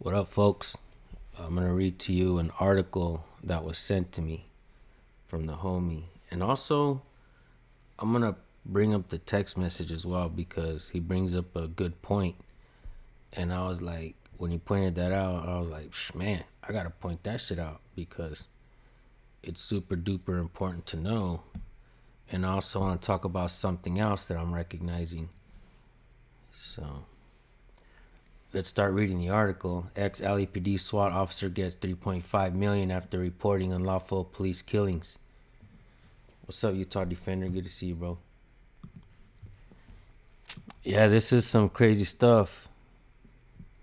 What up, folks? I'm going to read to you an article that was sent to me from the homie. And also, I'm going to bring up the text message as well because he brings up a good point. And I was like, when he pointed that out, I was like, man, I got to point that shit out because it's super duper important to know. And I also want to talk about something else that I'm recognizing. So let's start reading the article. Ex-LAPD SWAT officer gets $3.5 million after reporting unlawful police killings. What's up, Utah Defender? Good to see you, bro. Yeah, this is some crazy stuff.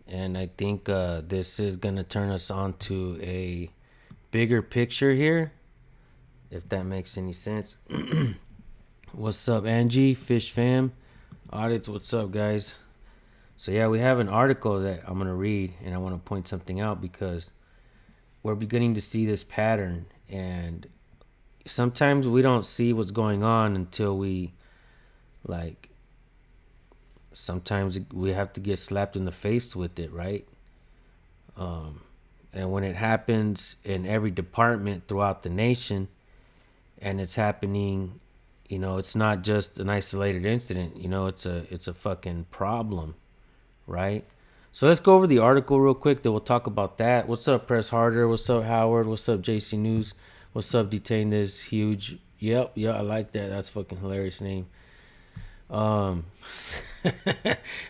And I think this is going to turn us on to a bigger picture here, if that makes any sense. What's up, Angie? Fish fam? Audits, what's up, guys? So yeah, we have an article that I'm going to read, and I want to point something out because we're beginning to see this pattern, and sometimes we don't see what's going on until sometimes we have to get slapped in the face with it, right? And when it happens in every department throughout the nation, and it's happening, it's not just an isolated incident, it's a fucking problem, right? So let's go over the article real quick. Then we'll talk about that. What's up, Press Harder? What's up, Howard? What's up, JC News? What's up, Detain This Huge? Yep, yeah, I like that. That's a fucking hilarious name.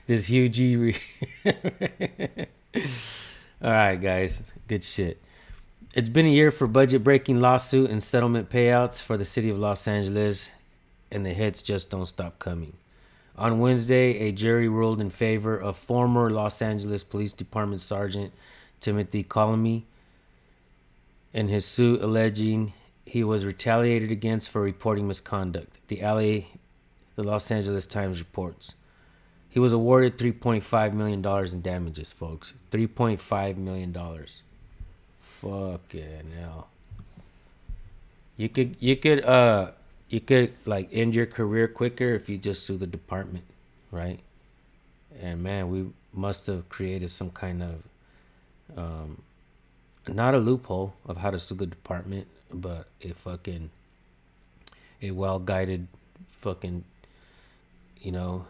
This huge. All right, guys, good shit. It's been a year for budget-breaking lawsuit and settlement payouts for the city of Los Angeles, and the hits just don't stop coming. On Wednesday, a jury ruled in favor of former Los Angeles Police Department Sergeant Timothy Colamy in his suit alleging he was retaliated against for reporting misconduct. The Los Angeles Times reports. He was awarded $3.5 million in damages, folks. $3.5 million. Fucking hell. You could like end your career quicker if you just sue the department, right? And man, we must have created some kind of not a loophole of how to sue the department, but a well guided fucking you know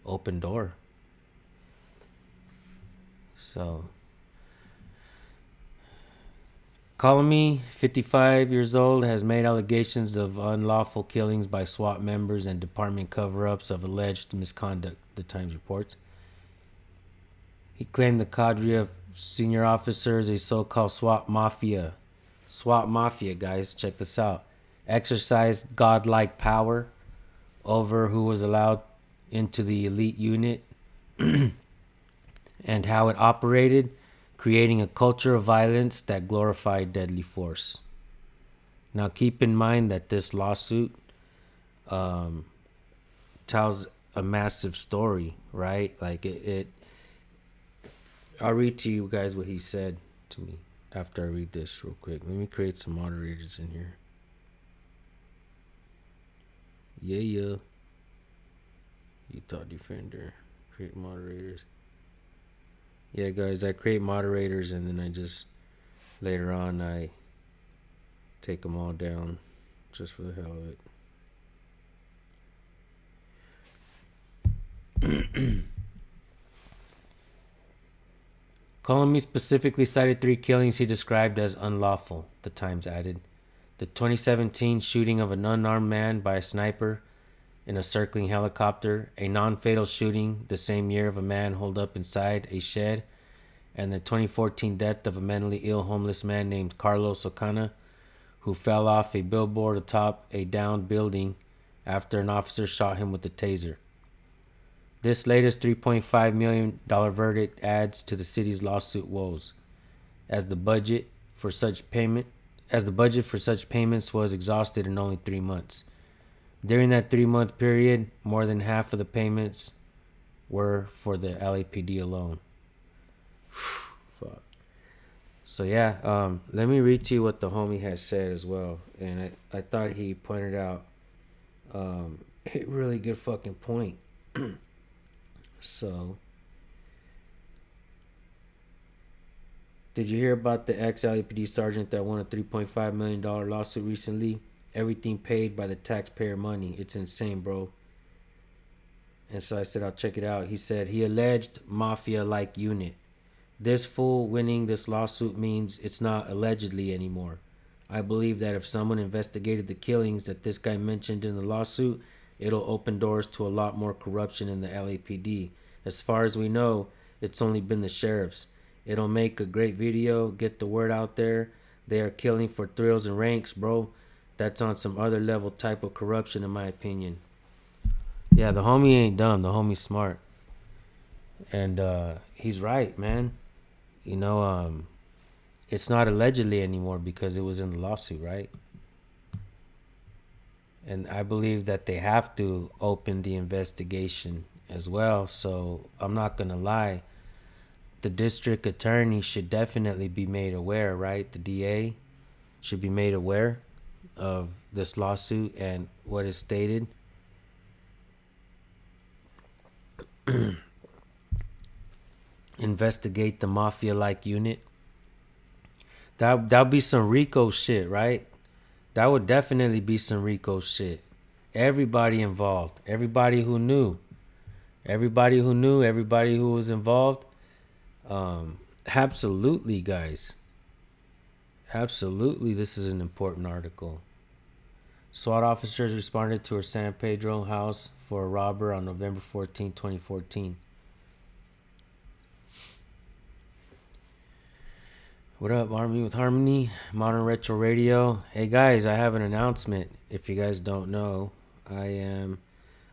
open door. So Colamy, 55 years old, has made allegations of unlawful killings by SWAT members and department cover-ups of alleged misconduct, the Times reports. He claimed the cadre of senior officers, a so-called SWAT mafia, guys, check this out, exercised godlike power over who was allowed into the elite unit and how it operated, creating a culture of violence that glorified deadly force. Now, keep in mind that this lawsuit tells a massive story, right? Like it. I'll read to you guys what he said to me after I read this real quick. Let me create some moderators in here. Yeah. Utah Defender. Create moderators. Yeah, guys, I create moderators and then I just, later on, I take them all down just for the hell of it. Colamy specifically cited 3 killings he described as unlawful, the Times added. The 2017 shooting of an unarmed man by a sniper in a circling helicopter, a non-fatal shooting the same year of a man holed up inside a shed, and the 2014 death of a mentally ill homeless man named Carlos Ocana, who fell off a billboard atop a downed building after an officer shot him with a taser. This latest $3.5 million verdict adds to the city's lawsuit woes, as the budget for such payments was exhausted in only 3 months. During that 3-month period, more than half of the payments were for the LAPD alone. Fuck. So yeah, let me read to you what the homie has said as well. And I thought he pointed out a really good fucking point. So Did you hear about the ex-LAPD sergeant that won a $3.5 million lawsuit recently? Everything paid by the taxpayer money. It's insane, bro. And so I said, I'll check it out. He said he alleged mafia-like unit. This fool winning this lawsuit means it's not allegedly anymore. I believe that if someone investigated the killings that this guy mentioned in the lawsuit, it'll open doors to a lot more corruption in the LAPD. As far as we know, it's only been the sheriffs. It'll make a great video, get the word out there. They are killing for thrills and ranks, bro. That's on some other level type of corruption, in my opinion. Yeah, the homie ain't dumb. The homie's smart. And he's right, man. You know, it's not allegedly anymore because it was in the lawsuit, right? And I believe that they have to open the investigation as well. So I'm not going to lie. The district attorney should definitely be made aware, right? The DA should be made aware of this lawsuit and what is stated. Investigate the mafia-like unit. That'll be some Rico shit, right? That would definitely be some Rico shit. Everybody involved, everybody who knew, everybody who was involved. Absolutely, guys. Absolutely, this is an important article. SWAT officers responded to a San Pedro house for a robber on November 14, 2014. What up, Army with Harmony, Modern Retro Radio. Hey guys, I have an announcement. If you guys don't know, I am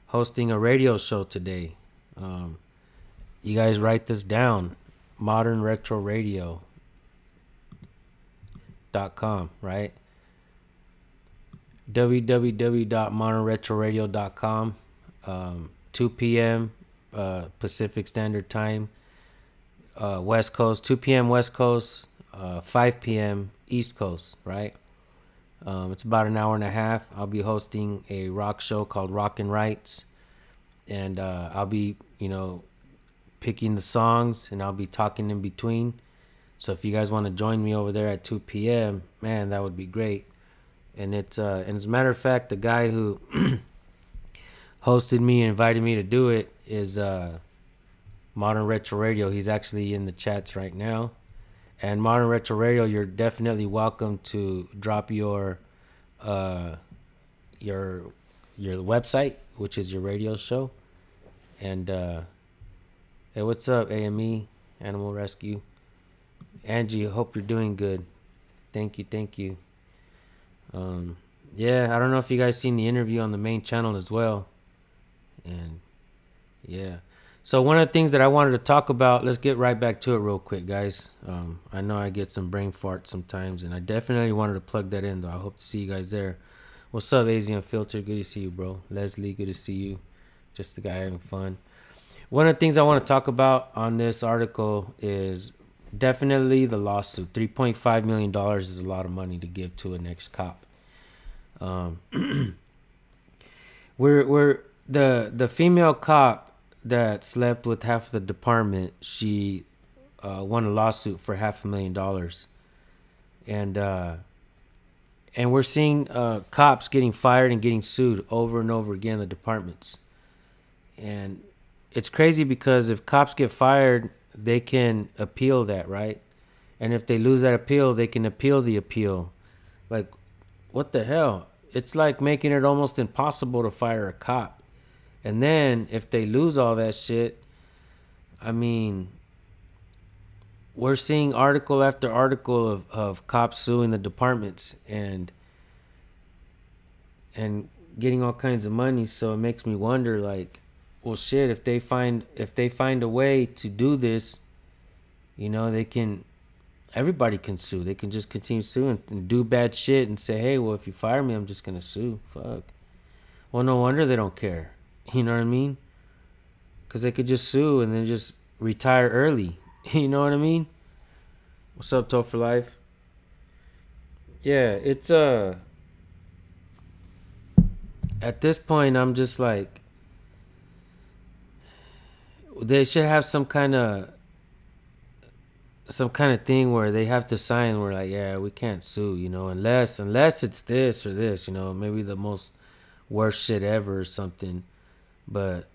hosting a radio show today. You guys write this down. modernretroradio.com, right? www.modernretroradio.com. 2 p.m. Pacific Standard Time, West Coast. 2 p.m. West Coast, 5 p.m. East Coast, right? It's about an hour and a half. I'll be hosting a rock show called Rockin' Rights. And I'll be, picking the songs, and I'll be talking in between. So if you guys want to join me over there at 2 p.m., man, that would be great. And and as a matter of fact, the guy who hosted me and invited me to do it is Modern Retro Radio. He's actually in the chats right now. And Modern Retro Radio, you're definitely welcome to drop your website, which is your radio show. And hey, what's up, AME, Animal Rescue? Angie, hope you're doing good. Thank you. Yeah, I don't know if you guys seen the interview on the main channel as well. And yeah. So one of the things that I wanted to talk about, let's get right back to it real quick, guys. I know I get some brain farts sometimes, and I definitely wanted to plug that in, though. I hope to see you guys there. What's up, AZ Unfiltered? Good to see you, bro. Leslie, good to see you. Just the guy having fun. One of the things I want to talk about on this article is definitely the lawsuit. $3.5 million is a lot of money to give to an ex-cop. We're the female cop that slept with half the department. She won a lawsuit for $500,000, and we're seeing cops getting fired and getting sued over and over again in the departments. And it's crazy because if cops get fired, they can appeal that, right? And if they lose that appeal, they can appeal the appeal. Like, what the hell? It's like making it almost impossible to fire a cop. And then if they lose all that shit, I mean, we're seeing article after article of cops suing the departments and getting all kinds of money. So it makes me wonder, like, well, shit, if they find a way to do this, everybody can sue. They can just continue suing and do bad shit and say, hey, well, if you fire me, I'm just going to sue. Fuck. Well, no wonder they don't care. You know what I mean? Because they could just sue and then just retire early. You know what I mean? What's up, Toe for Life? Yeah, it's at this point, I'm just like, they should have some kind of some kind of thing where they have to sign. We're like, yeah, we can't sue, unless it's this or this, maybe the most worst shit ever or something. But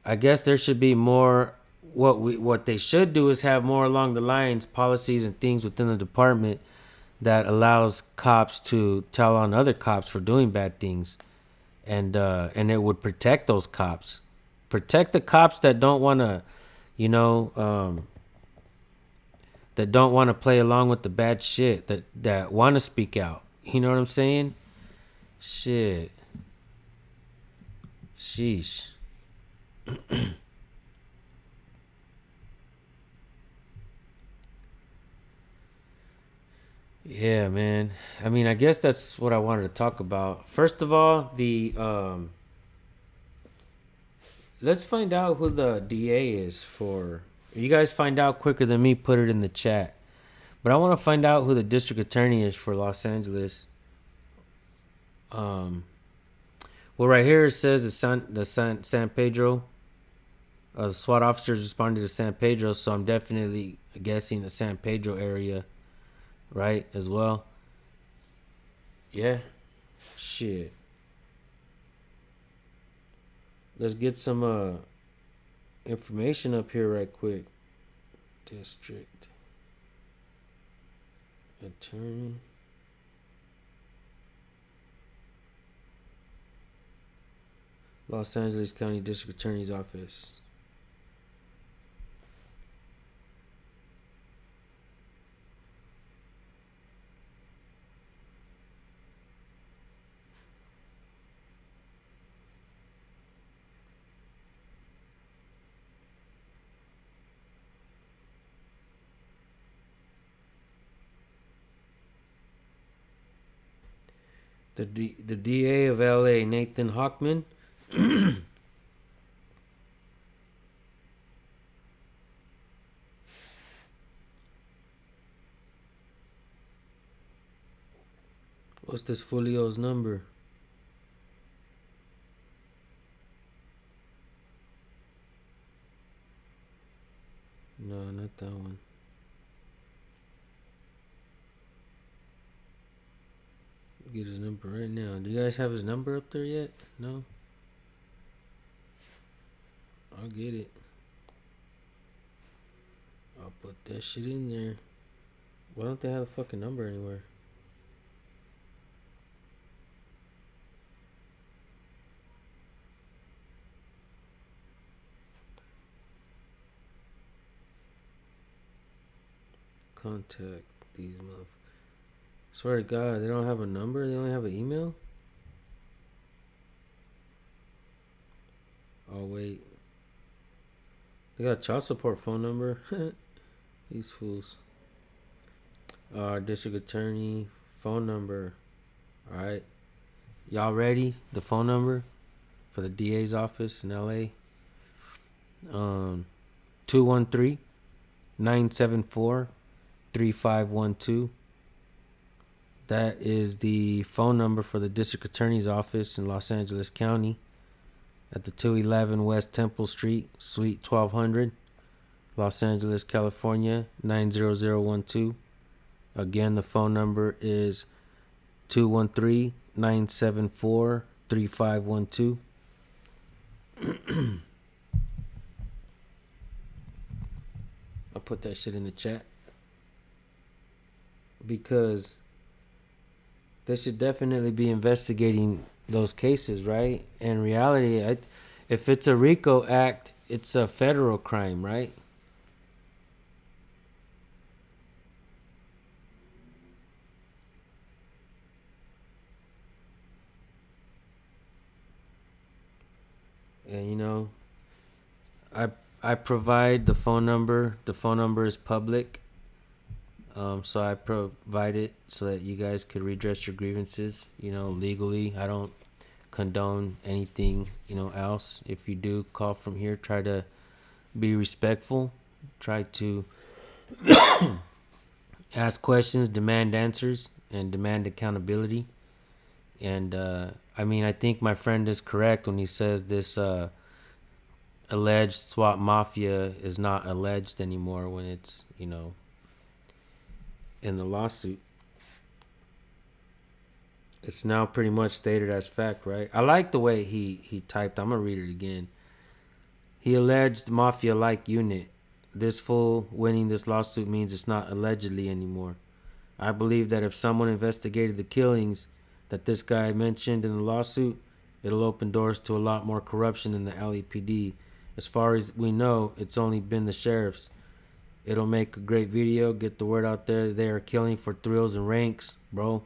I guess there should be more. What they should do is have more along the lines policies and things within the department that allows cops to tell on other cops for doing bad things, and it would protect those cops, protect the cops that don't want to, you know, that don't want to play along with the bad shit, that want to speak out. You know what I'm saying? Shit. Sheesh. Yeah, man. I mean, I guess that's what I wanted to talk about. First of all, the let's find out who the DA is for. You guys find out quicker than me. Put it in the chat. But I want to find out who the district attorney is for Los Angeles. Um, well, right here it says San Pedro. The SWAT officers responded to San Pedro, so I'm definitely guessing the San Pedro area, right, as well. Yeah. Shit. Let's get some information up here right quick. District attorney. Los Angeles County District Attorney's Office. The DA of LA, Nathan Hochman. What's this folio's number? No, not that one. Get his number right now. Do you guys have his number up there yet? No? I'll get it. I'll put that shit in there. Why don't they have the fucking number anywhere? Contact these motherfuckers. Swear to God, they don't have a number? They only have an email? Oh, wait. They got a child support phone number. These fools. District attorney phone number. Alright. Y'all ready? The phone number for the DA's office in LA. 213-974-3512. That is the phone number for the district attorney's office in Los Angeles County at the 211 West Temple Street, Suite 1200, Los Angeles, California, 90012. Again, the phone number is 213-974-3512. I'll put that shit in the chat because they should definitely be investigating those cases, right? In reality, if it's a RICO act, it's a federal crime, right? And I provide the phone number. The phone number is public. So I provide it so that you guys could redress your grievances, legally. I don't condone anything, else. If you do call from here, try to be respectful. Try to ask questions, demand answers, and demand accountability. And, I think my friend is correct when he says this alleged SWAT mafia is not alleged anymore when it's, in the lawsuit. It's now pretty much stated as fact, right? I like the way he typed. I'm gonna read it again. He alleged mafia-like unit. This fool winning this lawsuit means it's not allegedly anymore. I believe that if someone investigated the killings that this guy mentioned in the lawsuit, it'll open doors to a lot more corruption in the LAPD. As far as we know, it's only been the sheriffs. It'll make a great video, get the word out there. They are killing for thrills and ranks, bro.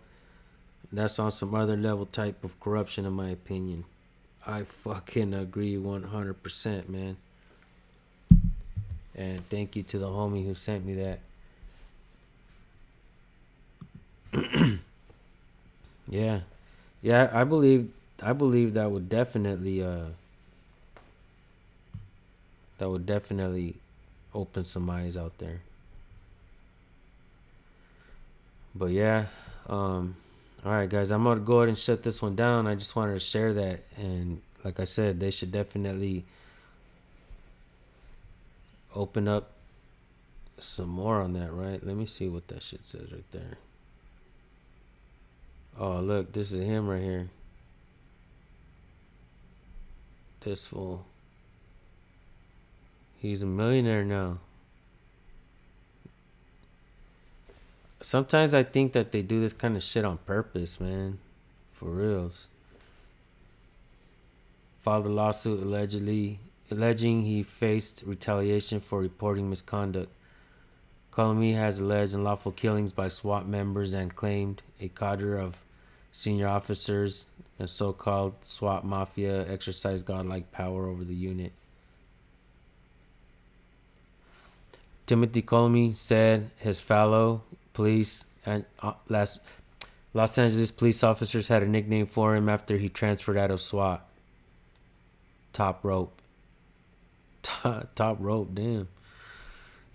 That's on some other level type of corruption, in my opinion. I fucking agree 100%, man. And thank you to the homie who sent me that. Yeah. Yeah, I believe that would definitely open some eyes out there. But yeah, all right, guys, I'm gonna go ahead and shut this one down. I just wanted to share that, and like I said, they should definitely open up some more on that, right? Let me see what that shit says right there. Oh, look, this is him right here. This fool. He's a millionaire now. Sometimes I think that they do this kind of shit on purpose, man. For reals. Filed a lawsuit alleging he faced retaliation for reporting misconduct. Colomé has alleged unlawful killings by SWAT members and claimed a cadre of senior officers and so-called SWAT mafia exercised godlike power over the unit. Timothy Colomé said his fellow police and Los Angeles police officers had a nickname for him after he transferred out of SWAT. Top rope. Top rope, damn.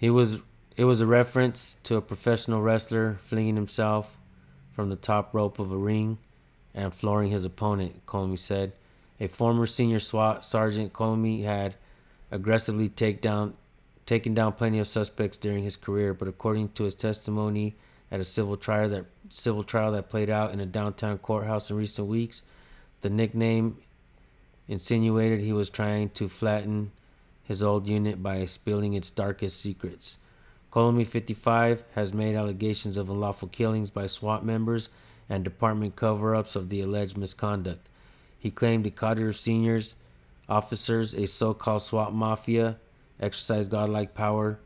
It was a reference to a professional wrestler flinging himself from the top rope of a ring and flooring his opponent, Colomé said. A former senior SWAT sergeant, Colomé had aggressively taken down plenty of suspects during his career, but according to his testimony at a civil trial that played out in a downtown courthouse in recent weeks, the nickname insinuated he was trying to flatten his old unit by spilling its darkest secrets. Colomé, 55, has made allegations of unlawful killings by SWAT members and department cover-ups of the alleged misconduct. He claimed a cadre of seniors officers, a so-called SWAT mafia, exercised godlike power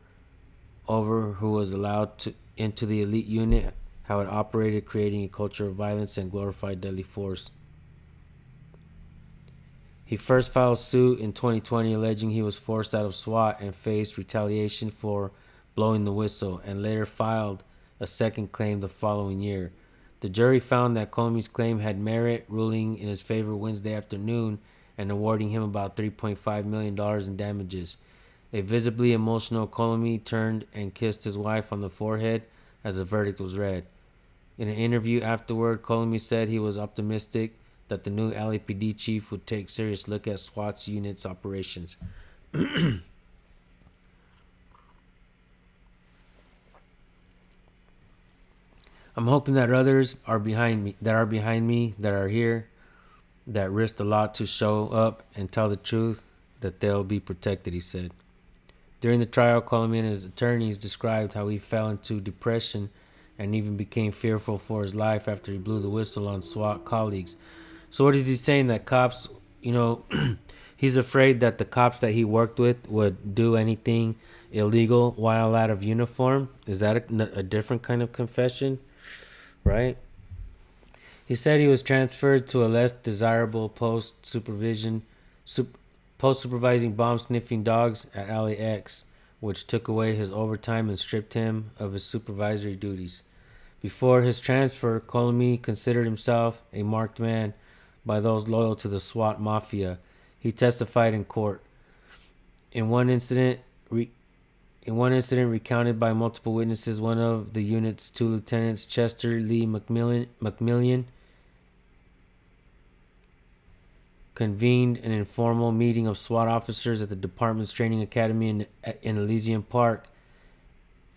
over who was allowed into the elite unit, how it operated, creating a culture of violence and glorified deadly force. He first filed suit in 2020 alleging he was forced out of SWAT and faced retaliation for blowing the whistle, and later filed a second claim the following year. The jury found that Comé's claim had merit, ruling in his favor Wednesday afternoon and awarding him about $3.5 million in damages. A visibly emotional Colomé turned and kissed his wife on the forehead as the verdict was read. In an interview afterward, Colomé said he was optimistic that the new LAPD chief would take a serious look at SWAT's unit's operations. I'm hoping that others are behind me, that are here, that risked a lot to show up and tell the truth, that they'll be protected, he said. During the trial, Colomé and his attorneys described how he fell into depression and even became fearful for his life after he blew the whistle on SWAT colleagues. So what is he saying? That cops, he's afraid that the cops that he worked with would do anything illegal while out of uniform? Is that a different kind of confession? Right? He said he was transferred to a less desirable post supervising bomb sniffing dogs at LAX, which took away his overtime and stripped him of his supervisory duties. Before his transfer, Colomé considered himself a marked man by those loyal to the SWAT mafia. He testified in court. In one incident recounted by multiple witnesses, one of the unit's two lieutenants, Chester Lee McMillian, convened an informal meeting of SWAT officers at the department's training academy in Elysian Park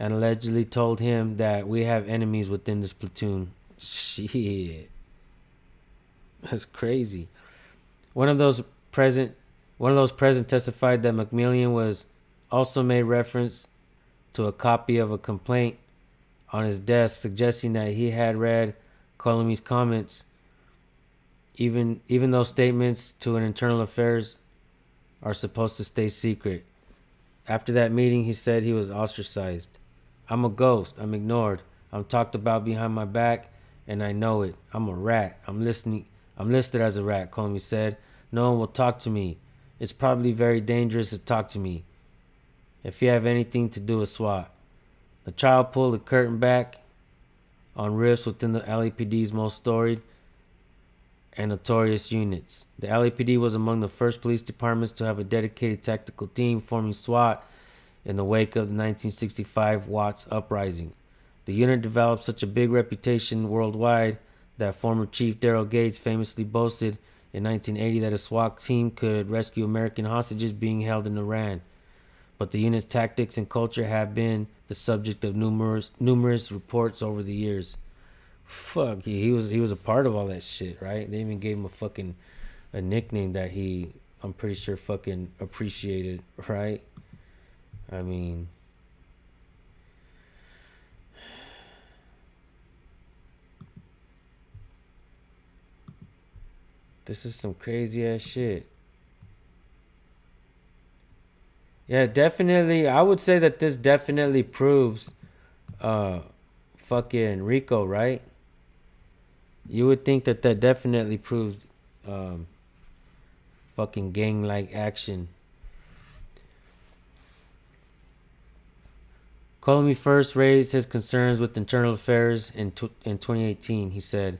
and allegedly told him that we have enemies within this platoon. Shit. That's crazy. One of those present testified that McMillian was also made reference to a copy of a complaint on his desk, suggesting that he had read Colomi's comments, even though statements to an internal affairs are supposed to stay secret. After that meeting, he said he was ostracized. I'm a ghost. I'm ignored. I'm talked about behind my back, and I know it. I'm a rat. I'm listed as a rat, Colomi said. No one will talk to me. It's probably very dangerous to talk to me if you have anything to do with SWAT. The child pulled the curtain back on rifts within the LAPD's most storied and notorious units. The LAPD was among the first police departments to have a dedicated tactical team forming SWAT in the wake of the 1965 Watts Uprising. The unit developed such a big reputation worldwide that former Chief Daryl Gates famously boasted in 1980 that a SWAT team could rescue American hostages being held in Iran. But the unit's tactics and culture have been the subject of numerous reports over the years. Fuck, he was a part of all that shit, right? They even gave him a nickname that I'm pretty sure fucking appreciated, right? I mean, this is some crazy ass shit. Yeah, definitely. I would say that this definitely proves fucking Rico, right? You would think that definitely proves fucking gang-like action. Colomi first raised his concerns with internal affairs in 2018. He said,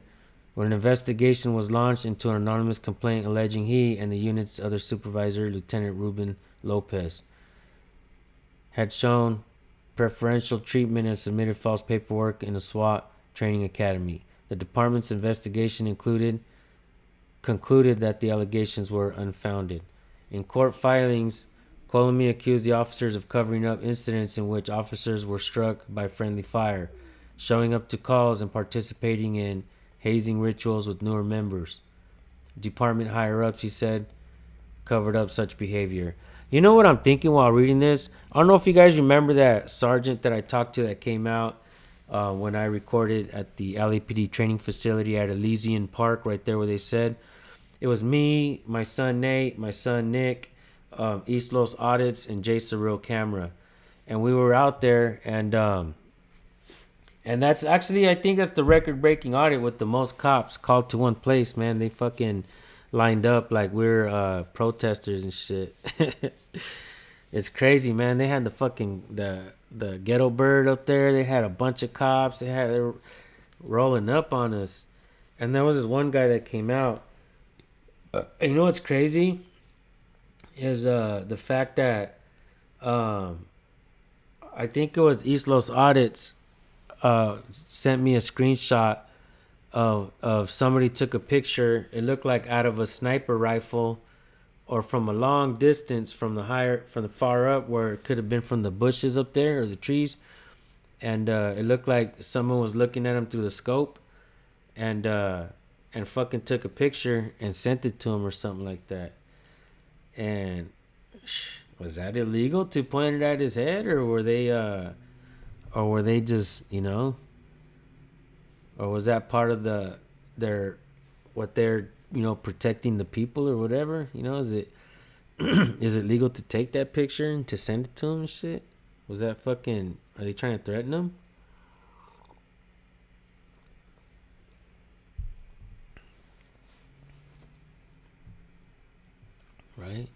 when an investigation was launched into an anonymous complaint alleging he and the unit's other supervisor, Lieutenant Ruben Lopez, had shown preferential treatment and submitted false paperwork in a SWAT training academy. The department's investigation concluded that the allegations were unfounded. In court filings, Colomi accused the officers of covering up incidents in which officers were struck by friendly fire, showing up to calls and participating in hazing rituals with newer members. Department higher-ups, he said, covered up such behavior. You know what I'm thinking while reading this? I don't know if you guys remember that sergeant that I talked to that came out when I recorded at the LAPD training facility at Elysian Park, right there where they said. It was me, my son Nate, my son Nick, East Los Audits, and Jay Surreal Camera. And we were out there, and that's actually, I think that's the record-breaking audit with the most cops called to one place, man. They fucking lined up like we're protesters and shit. It's crazy, man. They had the ghetto bird up there. They had a bunch of cops. They were rolling up on us. And there was this one guy that came out. You know what's crazy? Is the fact that I think it was East Los Audits sent me a screenshot of somebody took a picture. It looked like out of a sniper rifle or from a long distance from the far up, where it could have been from the bushes up there or the trees. And it looked like someone was looking at him through the scope and fucking took a picture and sent it to him or something like that. And was that illegal to point it at his head, or were they just, or was that part of they're protecting the people or whatever? Is it is it legal to take that picture and to send it to him and shit? Was that fucking, are they trying to threaten him? Right?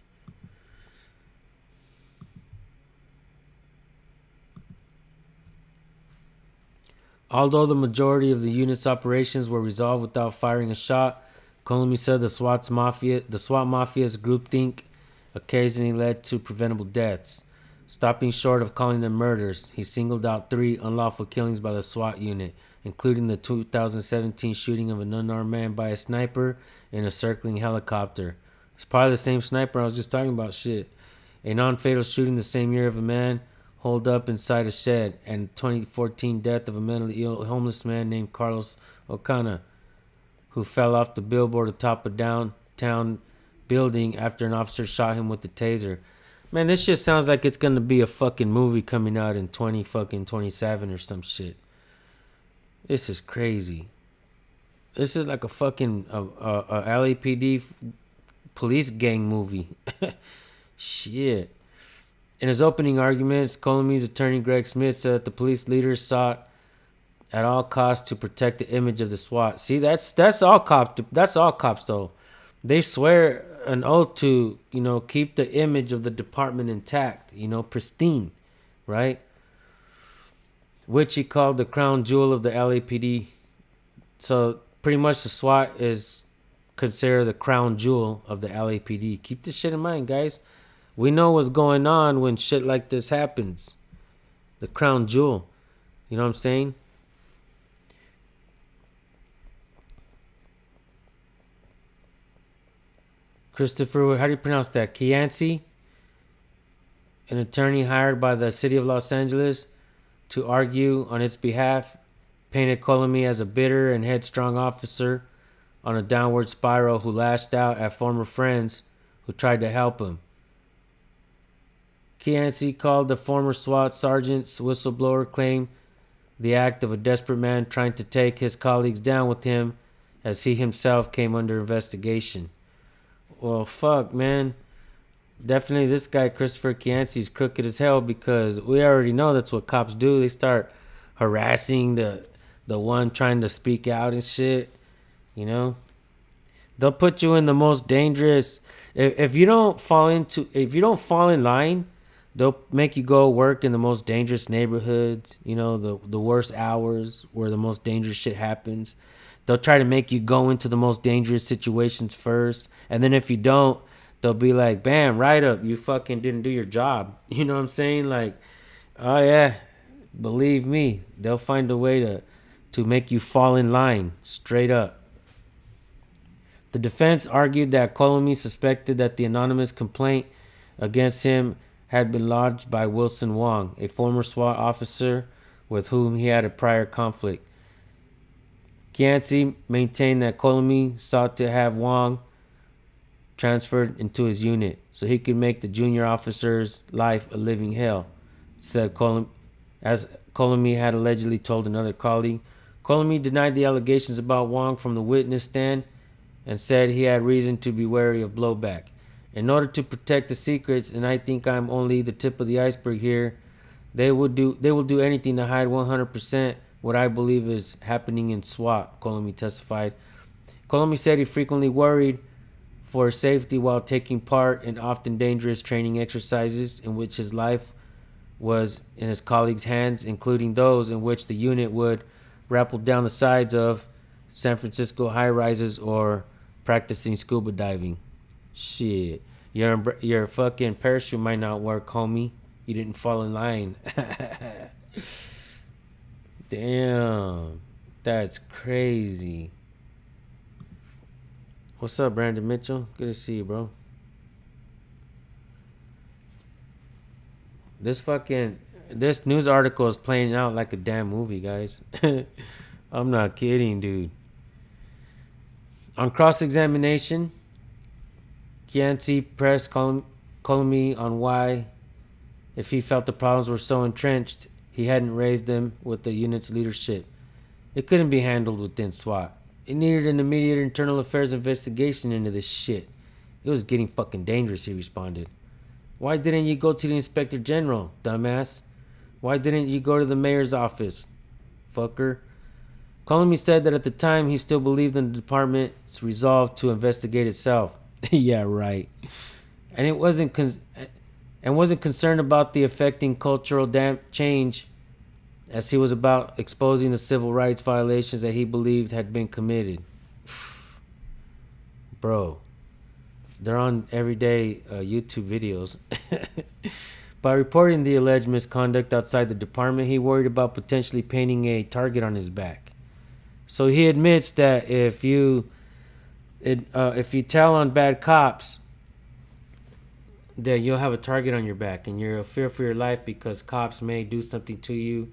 Although the majority of the unit's operations were resolved without firing a shot, Colomi said the SWAT mafia's groupthink occasionally led to preventable deaths. Stopping short of calling them murders, he singled out 3 unlawful killings by the SWAT unit, including the 2017 shooting of an unarmed man by a sniper in a circling helicopter. It's probably the same sniper I was just talking about. Shit. A non-fatal shooting the same year of a man holed up inside a shed, and 2014 death of a mentally ill homeless man named Carlos Ocana, who fell off the billboard atop a downtown building after an officer shot him with a taser. Man, this shit sounds like it's gonna be a fucking movie coming out in 27 or some shit. This is crazy. This is like a fucking LAPD police gang movie. Shit. In his opening arguments, Colomi's attorney Greg Smith said that the police leaders sought at all costs to protect the image of the SWAT. See, that's all cops. That's all cops though. They swear an oath to, keep the image of the department intact, pristine, right? Which he called the crown jewel of the LAPD. So pretty much the SWAT is considered the crown jewel of the LAPD. Keep this shit in mind, guys. We know what's going on when shit like this happens. The crown jewel. You know what I'm saying? Christopher, how do you pronounce that? Kianci, an attorney hired by the city of Los Angeles to argue on its behalf, painted Colomi as a bitter and headstrong officer on a downward spiral who lashed out at former friends who tried to help him. Kianci called the former SWAT sergeant's whistleblower claim the act of a desperate man trying to take his colleagues down with him as he himself came under investigation. Well, fuck, man. Definitely this guy, Christopher Kianci, is crooked as hell because we already know that's what cops do. They start harassing the one trying to speak out and shit. They'll put you in the most dangerous. If you don't fall in line, they'll make you go work in the most dangerous neighborhoods. The worst hours where the most dangerous shit happens. They'll try to make you go into the most dangerous situations first. And then if you don't, they'll be like, bam, right up. You fucking didn't do your job. You know what I'm saying? Like, oh yeah, believe me. They'll find a way to make you fall in line straight up. The defense argued that Colomi suspected that the anonymous complaint against him had been lodged by Wilson Wong, a former SWAT officer with whom he had a prior conflict. Kianci maintained that Colomi sought to have Wong transferred into his unit so he could make the junior officer's life a living hell, said Colomi, as Colomi had allegedly told another colleague. Colomi denied the allegations about Wong from the witness stand and said he had reason to be wary of blowback. In order to protect the secrets, and I think I'm only the tip of the iceberg here, they will do anything to hide 100% what I believe is happening in SWAT, Colomi testified. Colomi said he frequently worried for his safety while taking part in often dangerous training exercises in which his life was in his colleagues' hands, including those in which the unit would rappel down the sides of San Francisco high-rises or practicing scuba diving. Shit. Your fucking parachute might not work, homie. You didn't fall in line. Damn. That's crazy. What's up, Brandon Mitchell? Good to see you, bro. This news article is playing out like a damn movie, guys. I'm not kidding, dude. On cross-examination, Kianci pressed Colomi on why, if he felt the problems were so entrenched, he hadn't raised them with the unit's leadership. It couldn't be handled within SWAT. It needed an immediate internal affairs investigation into this shit. It was getting fucking dangerous, he responded. Why didn't you go to the inspector general, dumbass? Why didn't you go to the mayor's office, fucker? Colomi said that at the time he still believed in the department's resolve to investigate itself. Yeah, right. And it wasn't concerned about the affecting cultural change, as he was about exposing the civil rights violations that he believed had been committed. Bro, they're on everyday YouTube videos. By reporting the alleged misconduct outside the department, he worried about potentially painting a target on his back. So he admits that if you tell on bad cops, that you'll have a target on your back and you're a fear for your life because cops may do something to you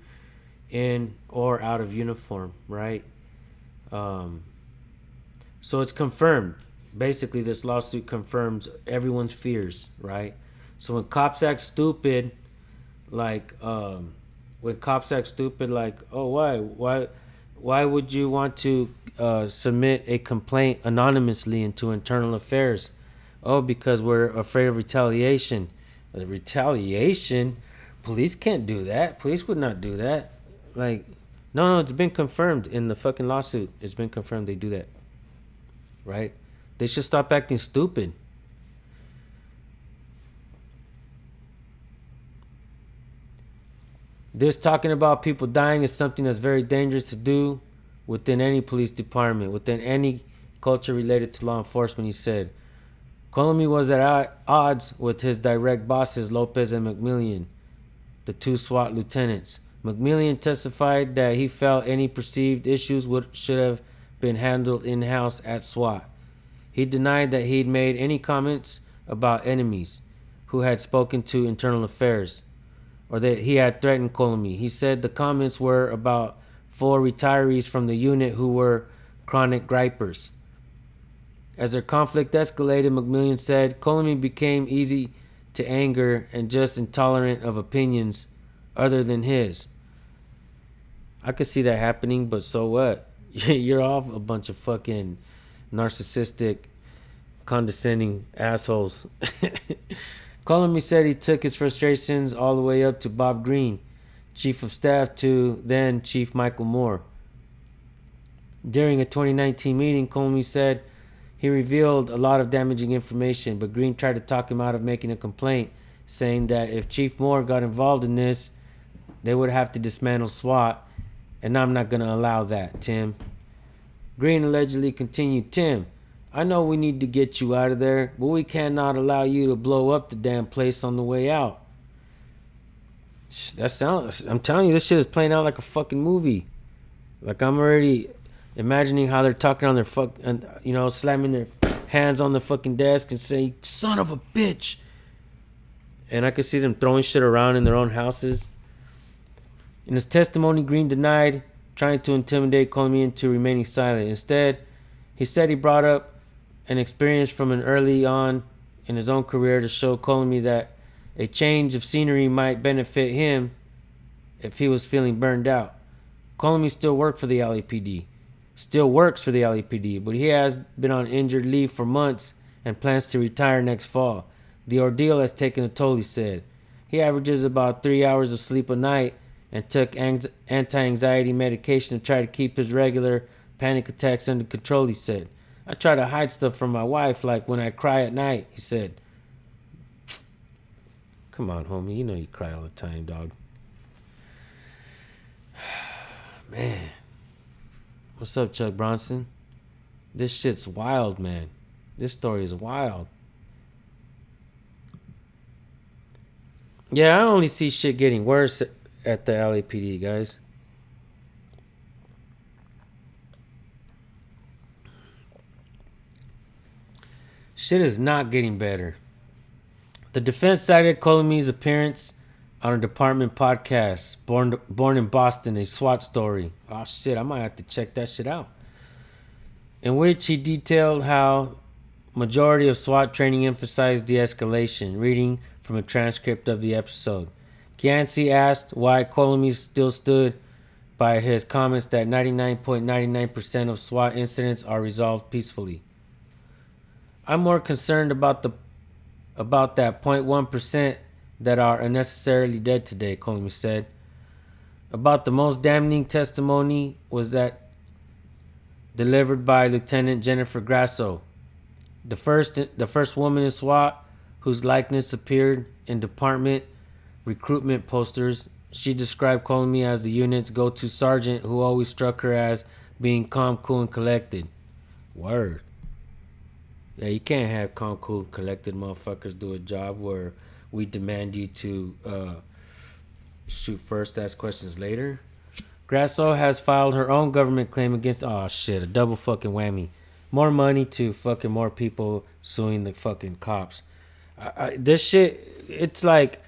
in or out of uniform, right? Um, so it's confirmed. Basically, this lawsuit confirms everyone's fears, right? So when cops act stupid, like oh, why would you want to submit a complaint anonymously into internal affairs? Oh, because we're afraid of retaliation. Retaliation? Police can't do that. Police would not do that. Like, no, it's been confirmed in the fucking lawsuit. It's been confirmed they do that, right? They should stop acting stupid. This talking about people dying is something that's very dangerous to do within any police department, within any culture related to law enforcement, he said. Colomy was at odds with his direct bosses, Lopez and McMillian, the two SWAT lieutenants. McMillian testified that he felt any perceived issues should have been handled in-house at SWAT. He denied that he'd made any comments about enemies who had spoken to Internal Affairs or that he had threatened Colomy. He said the comments were about 4 retirees from the unit who were chronic gripers. As their conflict escalated, McMillian said Colomy became easy to anger and just intolerant of opinions other than his. I could see that happening, but so what? You're all a bunch of fucking narcissistic, condescending assholes. Colomy said he took his frustrations all the way up to Bob Green, chief of staff to then Chief Michael Moore. During a 2019 meeting, Colomy said he revealed a lot of damaging information, but Green tried to talk him out of making a complaint, saying that if Chief Moore got involved in this, they would have to dismantle SWAT, and I'm not going to allow that, Tim. Green allegedly continued, Tim, I know we need to get you out of there, but we cannot allow you to blow up the damn place on the way out. I'm telling you, this shit is playing out like a fucking movie. Like, I'm already imagining how they're talking on their slamming their hands on the fucking desk and saying, son of a bitch. And I could see them throwing shit around in their own houses. In his testimony, Green denied trying to intimidate Colomy into remaining silent. Instead, he said he brought up an experience from an early on in his own career to show Colomy that a change of scenery might benefit him if he was feeling burned out. Colomy still works for the LAPD, but he has been on injured leave for months and plans to retire next fall. The ordeal has taken a toll, he said. He averages about 3 hours of sleep a night and took anti-anxiety medication to try to keep his regular panic attacks under control, he said. I try to hide stuff from my wife, like when I cry at night, he said. Come on, homie. You know you cry all the time, dog. Man. What's up, Chuck Bronson? This shit's wild, man. This story is wild. Yeah, I only see shit getting worse at the LAPD, guys. Shit is not getting better. The defense cited Colomy's appearance on a department podcast, Born in Boston, a SWAT story. Oh shit, I might have to check that shit out. In which he detailed how majority of SWAT training emphasized de-escalation, reading from a transcript of the episode. Gianci asked why Colomy still stood by his comments that 99.99% of SWAT incidents are resolved peacefully. I'm more concerned about that 0.1% that are unnecessarily dead today, Colomy said. About the most damning testimony was that delivered by Lieutenant Jennifer Grasso, the first woman in SWAT whose likeness appeared in department recruitment posters. She described Colomy as the unit's go-to sergeant who always struck her as being calm, cool, and collected. Word. Yeah, you can't have calm, cool, collected motherfuckers do a job where we demand you to shoot first, ask questions later. Grasso has filed her own government claim against... Oh, shit, a double fucking whammy. More money to fucking more people suing the fucking cops. This shit, it's like,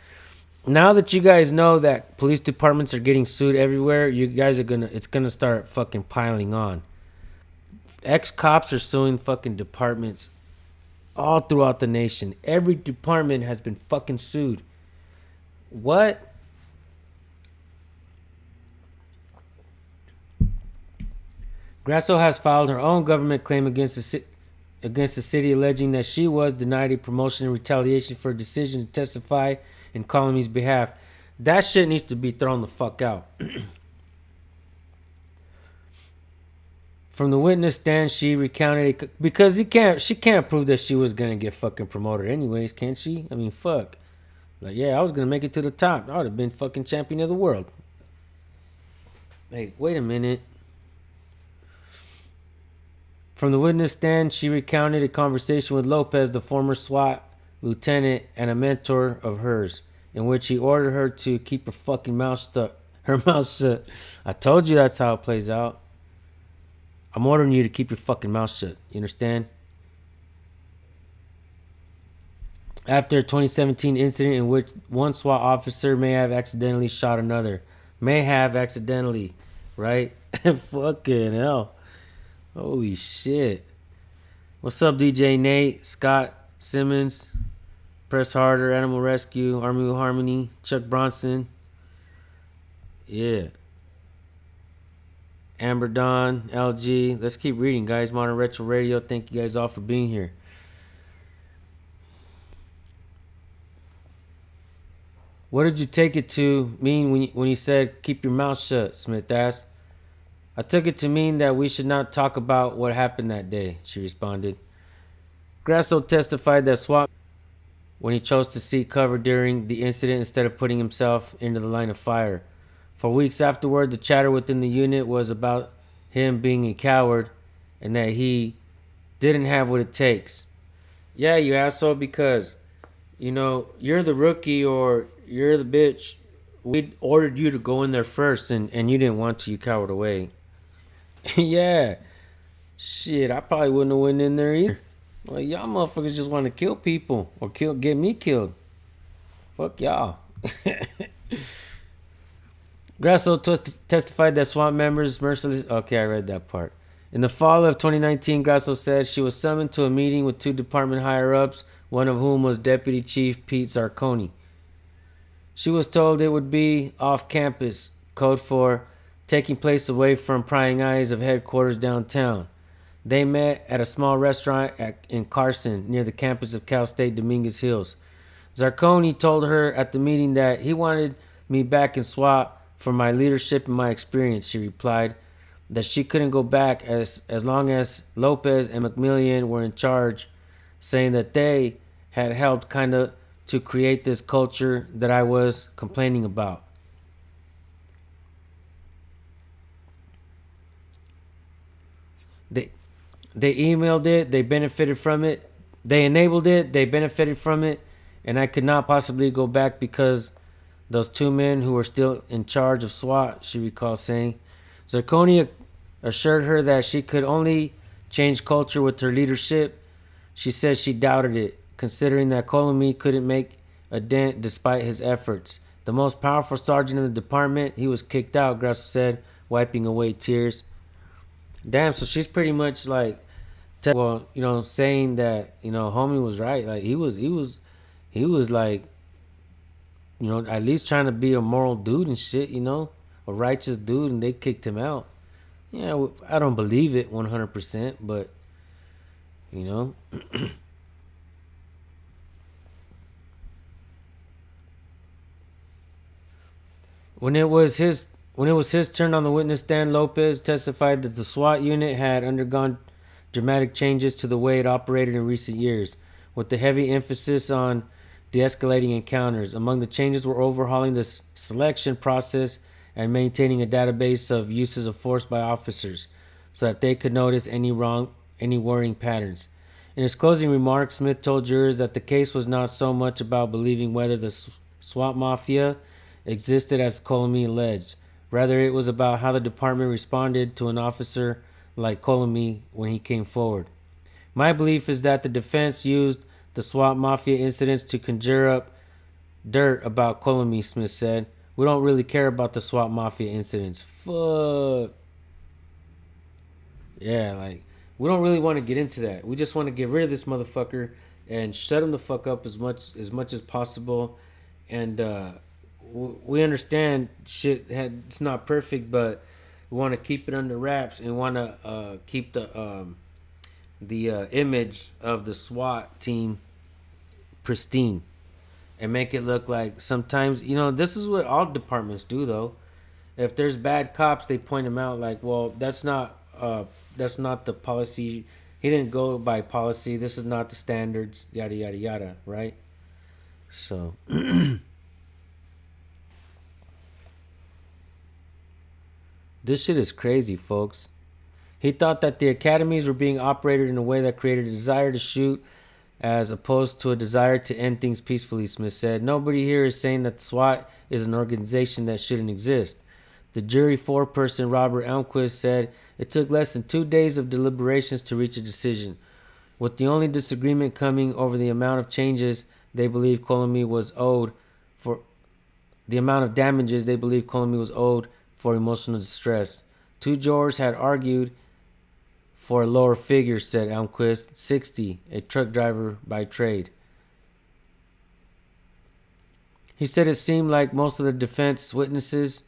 now that you guys know that police departments are getting sued everywhere, you guys are gonna, it's gonna start fucking piling on. Ex cops are suing fucking departments all throughout the nation. Every department has been fucking sued. What? Grasso has filed her own government claim against the city, alleging that she was denied a promotion in retaliation for a decision to testify in Colomi's behalf. That shit needs to be thrown the fuck out. From the witness stand, she recounted because she can't prove that she was gonna get fucking promoted anyways, can she? I mean, fuck. Like, yeah, I was gonna make it to the top. I would have been fucking champion of the world. Like, wait a minute. From the witness stand, she recounted a conversation with Lopez, the former SWAT lieutenant and a mentor of hers, in which he ordered her to keep her fucking mouth shut. Her mouth shut. I told you that's how it plays out. I'm ordering you to keep your fucking mouth shut. You understand? After a 2017 incident in which one SWAT officer may have accidentally shot another. May have accidentally, right? Fucking hell. Holy shit. What's up, DJ Nate, Scott Simmons, Press Harder, Animal Rescue, Army with Harmony, Chuck Bronson. Yeah. Amber Dawn, LG. Let's keep reading, guys. Modern Retro Radio. Thank you guys all for being here. What did you take it to mean when you said keep your mouth shut, Smith asked. I took it to mean that we should not talk about what happened that day, she responded. Grasso testified that SWAT when he chose to seek cover during the incident instead of putting himself into the line of fire. For weeks afterward, the chatter within the unit was about him being a coward and that he didn't have what it takes. Yeah, you asshole, because, you're the rookie or you're the bitch. We ordered you to go in there first and you didn't want to. You cowered away. Yeah. Shit, I probably wouldn't have went in there either. Like, y'all motherfuckers just want to kill people or get me killed. Fuck y'all. Grasso testified that SWAT members mercilessly... Okay, I read that part. In the fall of 2019, Grasso said she was summoned to a meeting with two department higher-ups, one of whom was Deputy Chief Pete Zarconi. She was told it would be off campus, code for taking place away from prying eyes of headquarters downtown. They met at a small restaurant in Carson, near the campus of Cal State Dominguez Hills. Zarconi told her at the meeting that he wanted me back in SWAT for my leadership and my experience. She replied that she couldn't go back as long as Lopez and McMillian were in charge, saying that they had helped kind of to create this culture that I was complaining about. They emailed it, they benefited from it, they enabled it, they benefited from it, and I could not possibly go back because those two men who were still in charge of SWAT, she recalls saying. Zarconi assured her that she could only change culture with her leadership. She said she doubted it, considering that Colomi couldn't make a dent despite his efforts. The most powerful sergeant in the department, he was kicked out, Grasso said, wiping away tears. Damn, so she's pretty much like, saying that, homie was right. Like, he was like, at least trying to be a moral dude and shit, a righteous dude, and they kicked him out. Yeah, I don't believe it 100%, but, When it was his turn on the witness stand, Lopez testified that the SWAT unit had undergone dramatic changes to the way it operated in recent years, with the heavy emphasis on de-escalating encounters. Among the changes were overhauling the selection process and maintaining a database of uses of force by officers so that they could notice any worrying patterns. In his closing remarks, Smith told jurors that the case was not so much about believing whether the SWAT mafia existed as Colomi alleged. Rather, it was about how the department responded to an officer like Colomi when he came forward. My belief is that the defense used the SWAT mafia incidents to conjure up dirt about Colomi, Smith said. We don't really care about the SWAT mafia incidents. Fuck. Yeah, like, we don't really want to get into that. We just want to get rid of this motherfucker and shut him the fuck up as much as possible. And we understand it's not perfect, but we want to keep it under wraps and want to keep the image of the SWAT team pristine and make it look like sometimes, this is what all departments do though. If there's bad cops, they point them out like, well, that's not the policy. He didn't go by policy. This is not the standards, yada yada yada, right? So this shit is crazy, folks. He thought that the academies were being operated in a way that created a desire to shoot as opposed to a desire to end things peacefully, Smith said. Nobody here is saying that the SWAT is an organization that shouldn't exist. The jury foreperson, Robert Elmquist, said it took less than 2 days of deliberations to reach a decision, with the only disagreement coming over the amount of changes they believe Colomi was owed for the amount of damages they believe Colomi was owed for emotional distress. Two jurors had argued for a lower figure, said Almquist, 60, a truck driver by trade. He said it seemed like most of the defense witnesses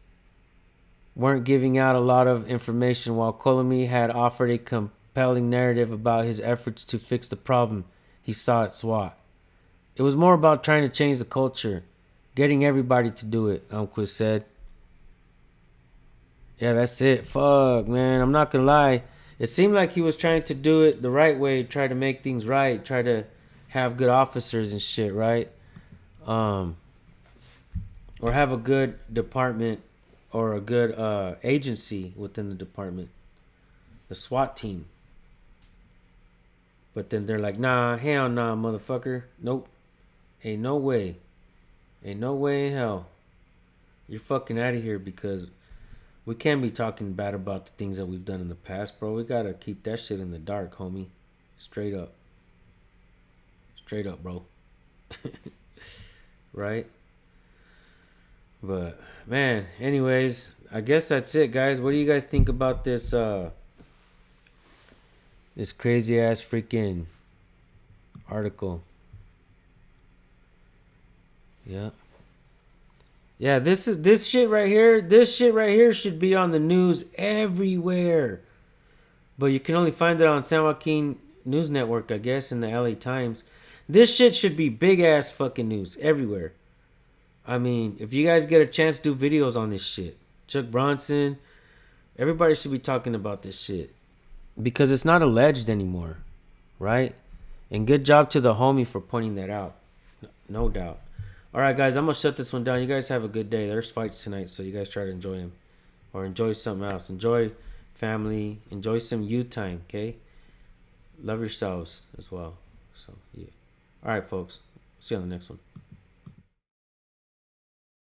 weren't giving out a lot of information, while Colomi had offered a compelling narrative about his efforts to fix the problem he saw at SWAT. It was more about trying to change the culture, getting everybody to do it, Almquist said. Yeah, that's it. Fuck, man. I'm not gonna lie. It seemed like he was trying to do it the right way, try to make things right, try to have good officers and shit, right? Or have a good department or a good agency within the department, the SWAT team. But then they're like, nah, hell nah, motherfucker. Nope. Ain't no way. Ain't no way in hell. You're fucking out of here, because we can't be talking bad about the things that we've done in the past, bro. We gotta keep that shit in the dark, homie. Straight up. Straight up, bro. Right? But, man, anyways, I guess that's it, guys. What do you guys think about this, this crazy-ass freaking article? Yeah. Yeah, this shit right here. This shit right here should be on the news everywhere. But you can only find it on San Joaquin News Network, I guess, in the LA Times. This shit should be big ass fucking news everywhere. I mean, if you guys get a chance to do videos on this shit, Chuck Bronson, everybody should be talking about this shit. Because it's not alleged anymore, right? And good job to the homie for pointing that out. No doubt. All right, guys, I'm going to shut this one down. You guys have a good day. There's fights tonight, so you guys try to enjoy them. Or enjoy something else. Enjoy family. Enjoy some you time, okay? Love yourselves as well. So, yeah. All right, folks. See you on the next one.